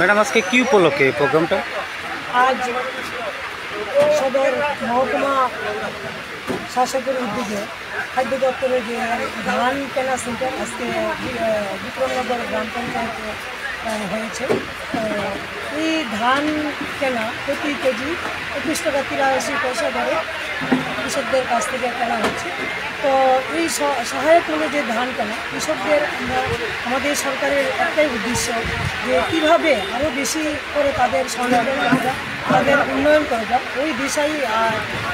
Madam আজকে কি উপলক্ষে এই প্রোগ্রামটা? আজ সদর মহকুমা শাসকের উদ্যোগে খাদ্য দপ্তরের যে ধান কেনা সেন্টার আজকে বিক্রমনগর গ্রাম পঞ্চায়েতে হয়েছে। এই ধান কেনা প্রতি কেজি 21 টাকা 83 পয়সা করে কৃষকদের কাছ থেকে কেনা হচ্ছে। তো এই সহায়ক মূল্যে যে ধান কেনা কৃষকদের আমাদের সরকারের একটাই উদ্দেশ্য যে কীভাবে আরও বেশি করে তাদের স্বনির্ভর করা যায়, তাদের উন্নয়ন করা যায়, ওই দিশাই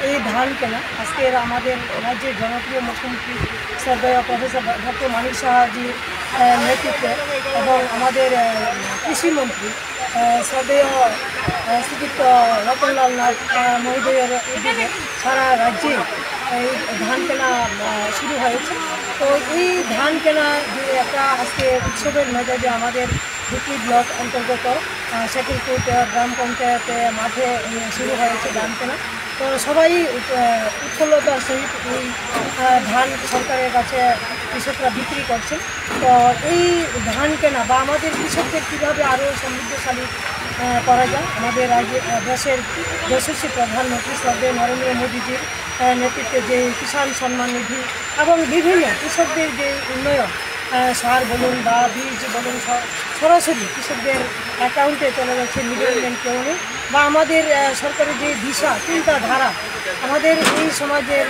এই ধান কেনা। আজকের আমাদের রাজ্যের জনপ্রিয় মুখ্যমন্ত্রী শ্রদ্ধেয় প্রফেসর ডক্টর মানিক সাহাজির নেতৃত্বে এবং আমাদের কৃষিমন্ত্রী শ্রদ্ধেয় শ্রীযুক্ত রতনলাল নাথ মহোদয়ের উদ্যোগে সারা রাজ্যে এই ধান কেনা শুরু হয়েছে। তো এই ধান কেনা যে একটা আজকে উৎসবের মেজাজে আমাদের দুটি ব্লক অন্তর্গত শেখিরপুর গ্রাম পঞ্চায়েতে মাঠে শুরু হয়েছে ধান কেনা। তো সবাই উৎফুল্লতার সহিত এই ধান সরকারের কাছে কৃষকরা বিক্রি করছেন। তো এই ধান কেনা বা আমাদের কৃষকদের কীভাবে আরও সমৃদ্ধশালী করা যায়, আমাদের দেশের যশস্বী প্রধানমন্ত্রী শ্রদ্ধেয় নরেন্দ্র মোদীজির নেতৃত্বে যে কিষাণ সম্মান নিধি এবং বিভিন্ন কৃষকদের যে উন্নয়ন, সার বলুন বা বীজ বলুন, সরাসরি কৃষকদের অ্যাকাউন্টে চলে যাচ্ছে মিডলম্যান কেউ নেই। বা আমাদের সরকারের যে দিশা চিন্তাধারা, আমাদের এই সমাজের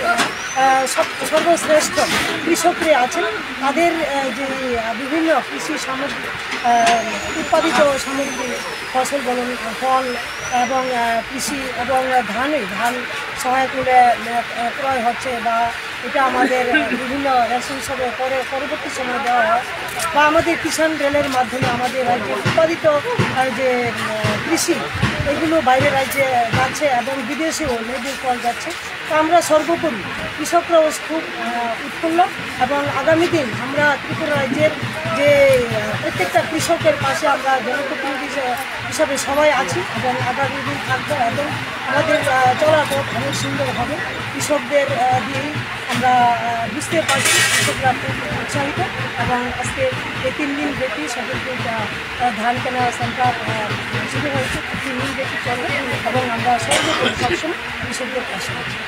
সর্বশ্রেষ্ঠ কৃষকরা আছেন, তাদের যে বিভিন্ন কৃষি সামগ্রী উৎপাদিত সামগ্রী ফসল বলুন, ফল এবং কৃষি এবং ধান সহায়ক মূল্যে ক্রয় হচ্ছে বা এটা আমাদের বিভিন্ন রেশন হিসাবে পরবর্তী সময় দেওয়া হয় বা আমাদের কিষাণ রেলের মাধ্যমে আমাদের রাজ্যে উৎপাদিত যে কৃষি এগুলো বাইরের রাজ্যে যাচ্ছে এবং বিদেশেও লেবুর ফল যাচ্ছে। তো আমরা সর্বোপরি কৃষকরাও খুব উৎফুল্ল এবং আগামী দিন আমরা ত্রিপুরা রাজ্যের যে প্রত্যেকটা কৃষকের পাশে আমরা জনপ্রতিনিধি হিসাবে সবাই আছি এবং আগামী দিন থাকবো এবং আমাদের চলাপথ অনেক সুন্দর হবে। কৃষকদের দিয়েই আমরা বুঝতে পারছি কৃষকরা খুব উৎসাহিত এবং আজকে এই 3 দিন ব্যাপী সকলকে ধান কেনা সেন্টার শুরু হয়েছে। 3 দিন ব্যাপী চলবে এবং আমরা সর্বোপরি সবসময় কৃষকদের পাশে আছি।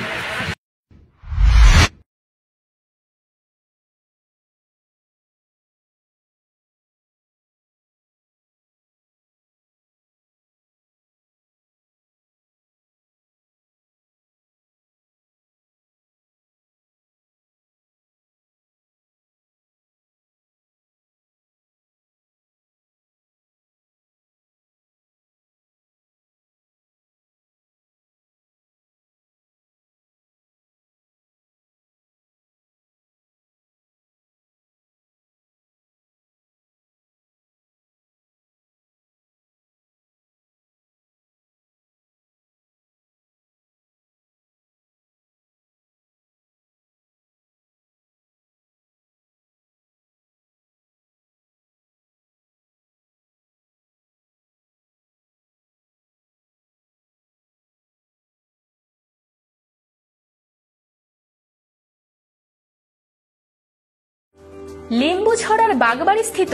লেম্বুছড়ার বাগবাড়ি স্থিত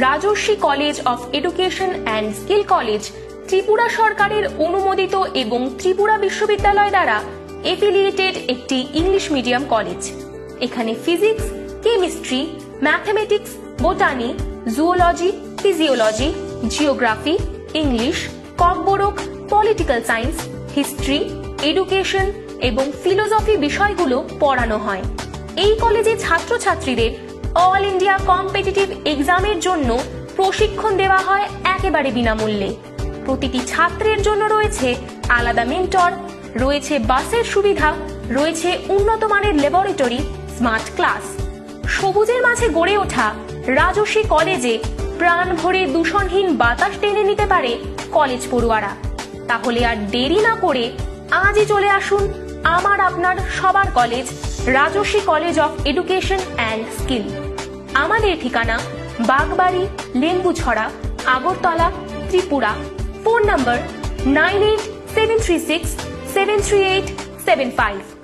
Rajarshi college of education and skill college Tripura সরকারের অনুমোদিত এবং ত্রিপুরা বিশ্ববিদ্যালয় দ্বারা এফিলিয়েটেড একটি ইংলিশ মিডিয়াম কলেজ। এখানে physics, chemistry, mathematics, botany, zoology, physiology, geography, English, Kokborok, political science, history, education এবং ফিলোসফি বিষয়গুলো পড়ানো হয়। এই কলেজে ছাত্রছাত্রীদের অল ইন্ডিয়া কম্পিটিটিভ এক্সামের জন্য প্রশিক্ষণ দেওয়া হয় একেবারে বিনামূল্যে। প্রতিটি ছাত্রের জন্য রয়েছে আলাদা মেন্টর, রয়েছে বাসের সুবিধা, রয়েছে উন্নত মানের ল্যাবরেটরি, স্মার্ট ক্লাস। সবুজের মাঝে গড়ে ওঠা রাজর্ষি কলেজে প্রাণ ভরে দূষণহীন বাতাস টেনে নিতে পারে কলেজ পড়ুয়ারা। তাহলে আর দেরি না করে আজই চলে আসুন আমার আপনার সবার college Rajarshi college of education and skill. আমাদের ঠিকানা বাগবাড়ি, লেম্বুছড়া, আগরতলা, ত্রিপুরা। Phone number 9873673875।